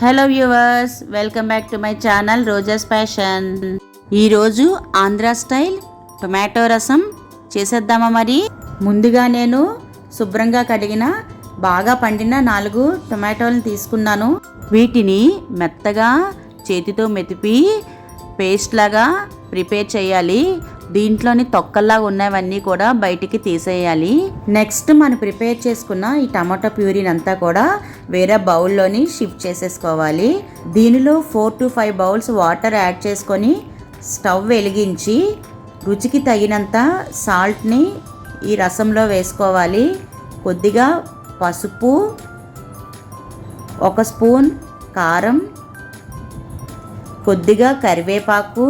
Hello viewers, welcome back to my channel Roja's fashion. ఈరోజు Andhra style tomato రసం చేసేద్దామా. మరి ముందుగా నేను శుభ్రంగా కడిగిన బాగా పండిన 4 టొమాటోలను తీసుకున్నాను. వీటిని మెత్తగా చేతితో మెతిపి పేస్ట్ లాగా ప్రిపేర్ చేయాలి. దీంట్లోని తొక్కల్లాగా ఉన్నవన్నీ కూడా బయటికి తీసేయాలి. నెక్స్ట్ మనం ప్రిపేర్ చేసుకున్న ఈ టమాటో ప్యూరీని అంతా కూడా వేరే బౌల్లోని షిఫ్ట్ చేసేసుకోవాలి. దీనిలో 4 to 5 బౌల్స్ వాటర్ యాడ్ చేసుకొని స్టవ్ వెలిగించి రుచికి తగినంత సాల్ట్ని ఈ రసంలో వేసుకోవాలి. కొద్దిగా పసుపు, 1 స్పూన్ కారం, కొద్దిగా కరివేపాకు,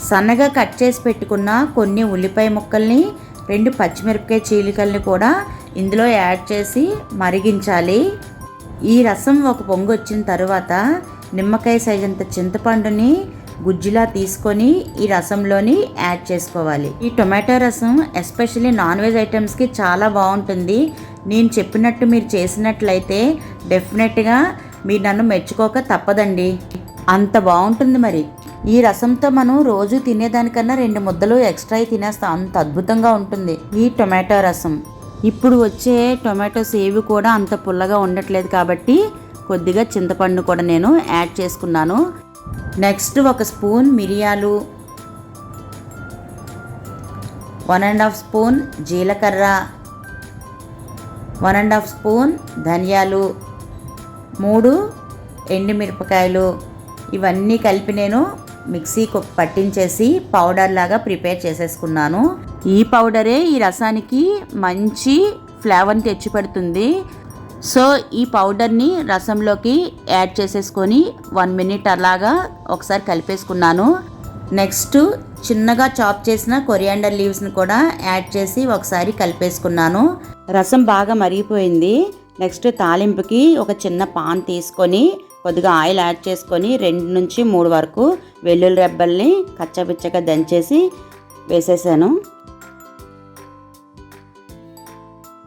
సన్నగా కట్ చేసి పెట్టుకున్న కొన్ని ఉల్లిపాయ ముక్కల్ని, 2 పచ్చిమిరపకాయ చీలికల్ని కూడా ఇందులో యాడ్ చేసి మరిగించాలి. ఈ రసం ఒక పొంగు వచ్చిన తర్వాత నిమ్మకాయ సైజంత చింతపండుని గుజ్జులా తీసుకొని ఈ రసంలోని యాడ్ చేసుకోవాలి. ఈ టొమాటో రసం ఎస్పెషల్లీ నాన్ వెజ్ ఐటమ్స్కి చాలా బాగుంటుంది. నేను చెప్పినట్టు మీరు చేసినట్లయితే డెఫినెట్గా మీరు నన్ను మెచ్చుకోక తప్పదండి, అంత బాగుంటుంది. మరి ఈ రసంతో మనం రోజు తినేదానికన్నా 2 ముద్దలు ఎక్స్ట్రా తినేస్తాం, అంత అద్భుతంగా ఉంటుంది ఈ టొమాటో రసం. ఇప్పుడు వచ్చే టొమాటోస్ ఏవి కూడా అంత పుల్లగా ఉండట్లేదు కాబట్టి కొద్దిగా చింతపండు కూడా నేను యాడ్ చేసుకున్నాను. నెక్స్ట్ 1 స్పూన్ మిరియాలు, 1.5 స్పూన్ జీలకర్ర, 1.5 స్పూన్ ధనియాలు, 3 ఎండుమిరపకాయలు, ఇవన్నీ కలిపి నేను మిక్సీకి పట్టించేసి పౌడర్ లాగా ప్రిపేర్ చేసేసుకున్నాను. ఈ పౌడరే ఈ రసానికి మంచి ఫ్లేవర్ని తెచ్చిపెడుతుంది. సో ఈ పౌడర్ని రసంలోకి యాడ్ చేసేసుకొని 1 మినిట్ అలాగా ఒకసారి కలిపేసుకున్నాను. నెక్స్ట్ చిన్నగా చాప్ చేసిన కొరియాండర్ లీవ్స్ని కూడా యాడ్ చేసి ఒకసారి కలిపేసుకున్నాను. రసం బాగా మరిగిపోయింది. నెక్స్ట్ తాలింపుకి ఒక చిన్న పాన్ తీసుకొని కొద్దిగా ఆయిల్ యాడ్ చేసుకొని 2 నుంచి 3 వరకు వెల్లుల్లి రెబ్బల్ని కచ్చపిచ్చగా దంచేసి వేసేసాను.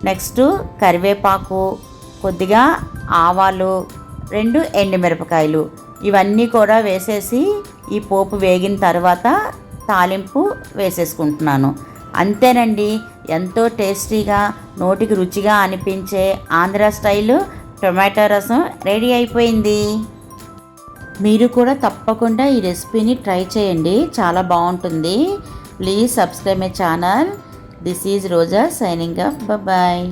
నెక్స్ట్ కరివేపాకు, కొద్దిగా ఆవాలు, 2 ఎండుమిరపకాయలు, ఇవన్నీ కూడా వేసేసి ఈ పోపు వేగిన తర్వాత తాలింపు వేసేసుకుంటున్నాను. అంతేనండి, ఎంతో టేస్టీగా నోటికి రుచిగా అనిపించే ఆంధ్ర స్టైల్ టొమాటో రసం రెడీ అయిపోయింది. మీరు కూడా తప్పకుండా ఈ రెసిపీని ట్రై చేయండి, చాలా బాగుంటుంది. Please subscribe my channel. This is Roja signing off. Bye.